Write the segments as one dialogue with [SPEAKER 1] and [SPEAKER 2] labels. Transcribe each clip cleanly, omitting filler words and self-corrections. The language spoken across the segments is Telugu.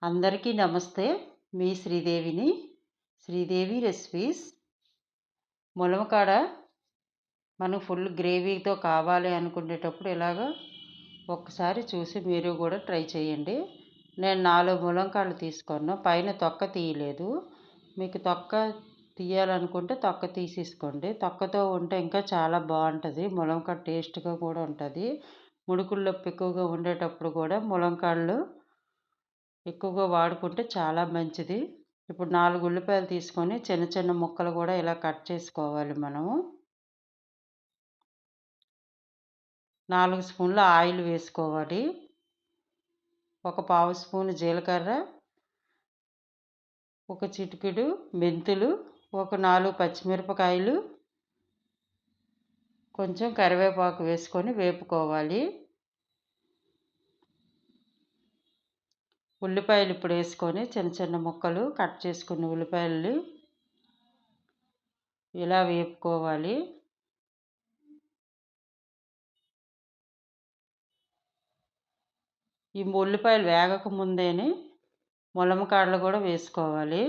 [SPEAKER 1] అందరికీ నమస్తే. మీ శ్రీదేవిని. శ్రీదేవి రెసిపీస్. ములమకాడ మనం ఫుల్ గ్రేవీతో కావాలి అనుకునేటప్పుడు ఇలాగా ఒక్కసారి చూసి మీరు కూడా ట్రై చేయండి. నేను 4 ములంకాడలు తీసుకున్నాను. పైన తొక్క తీయలేదు. మీకు తొక్క తీయాలనుకుంటే తొక్క తీసేసుకోండి. తొక్కతో ఉంటే ఇంకా చాలా బాగుంటుంది. ములంకాడ టేస్ట్గా కూడా ఉంటుంది. ముడుకులు నొప్పి ఎక్కువగా ఉండేటప్పుడు కూడా ములంకాడలు ఎక్కువగా వాడుకుంటే చాలా మంచిది. ఇప్పుడు 4 ఉల్లిపాయలు తీసుకొని చిన్న చిన్న ముక్కలు కూడా ఇలా కట్ చేసుకోవాలి మనము. 4 స్పూన్ల ఆయిల్ వేసుకోవాలి. ఒక పావు స్పూన్ జీలకర్ర, ఒక చిటికెడు మెంతులు, ఒక 4 పచ్చిమిరపకాయలు, కొంచెం కరివేపాకు వేసుకొని వేపుకోవాలి. ఉల్లిపాయలు ఇప్పుడు వేసుకొని చిన్న చిన్న ముక్కలు కట్ చేసుకున్న ఉల్లిపాయలు ఇలా వేపుకోవాలి. ఈ ఉల్లిపాయలు వేగక ముందేనే ములమకాడలు కూడా వేసుకోవాలి.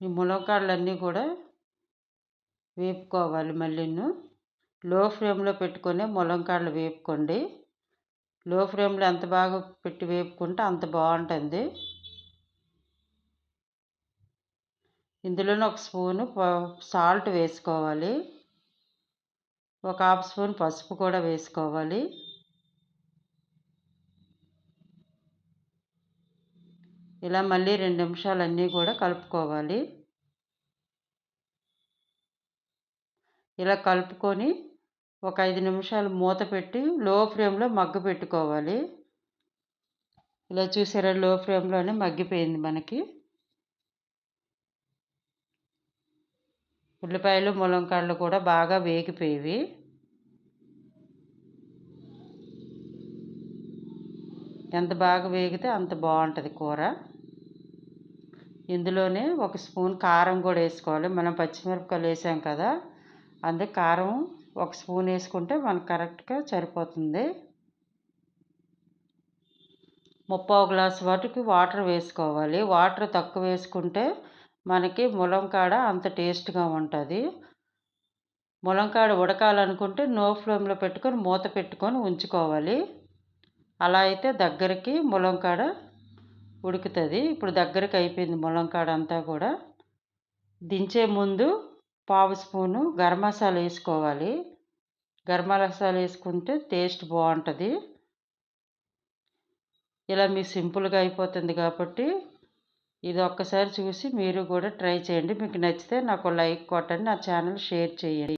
[SPEAKER 1] ఈ ములమకాడలన్నీ కూడా వేపుకోవాలి. మళ్ళీను లో ఫ్లేమ్లో పెట్టుకొని ములంకాడలు వేపుకోండి. లో ఫ్లేమ్లో ఎంత బాగా పెట్టి వేపుకుంటే అంత బాగుంటుంది. ఇందులోనే ఒక స్పూను సాల్ట్ వేసుకోవాలి. ఒక హాఫ్ స్పూన్ పసుపు కూడా వేసుకోవాలి. ఇలా మళ్ళీ 2 నిమిషాలు అన్నీ కూడా కలుపుకోవాలి. ఇలా కలుపుకొని ఒక 5 నిమిషాలు మూత పెట్టి లో ఫ్లేమ్లో మగ్గ పెట్టుకోవాలి. ఇలా చూసారా, లో ఫ్లేమ్లోనే మగ్గిపోయింది మనకి. ఉల్లిపాయలు ములంకాడలు కూడా బాగా వేగిపోయేవి. ఎంత బాగా వేగితే అంత బాగుంటుంది కూర. ఇందులోనే ఒక స్పూన్ కారం కూడా వేసుకోవాలి. మనం పచ్చిమిరపకాయలు వేసాం కదా, అందుకే కారం ఒక స్పూన్ వేసుకుంటే మనకు కరెక్ట్గా సరిపోతుంది. 3/4 గ్లాసు వాటికి వాటర్ వేసుకోవాలి. వాటర్ తక్కువ వేసుకుంటే మనకి ములంకాడ అంత టేస్ట్గా ఉంటుంది. ములంకాడ ఉడకాలనుకుంటే నో ఫ్లేమ్లో పెట్టుకొని మూత పెట్టుకొని ఉంచుకోవాలి. అలా అయితే దగ్గరికి ములంకాడ ఉడుకుతుంది. ఇప్పుడు దగ్గరికి అయిపోయింది ములంకాడ అంతా కూడా. దించే ముందు పావు స్పూను గరం మసాలా వేసుకోవాలి. గరం మసాలా వేసుకుంటే టేస్ట్ బాగుంటుంది. ఇలా మీ సింపుల్గా అయిపోతుంది కాబట్టి ఇది ఒక్కసారి చూసి మీరు కూడా ట్రై చేయండి. మీకు నచ్చితే నాకు లైక్ కొట్టండి. నా ఛానల్ షేర్ చేయండి.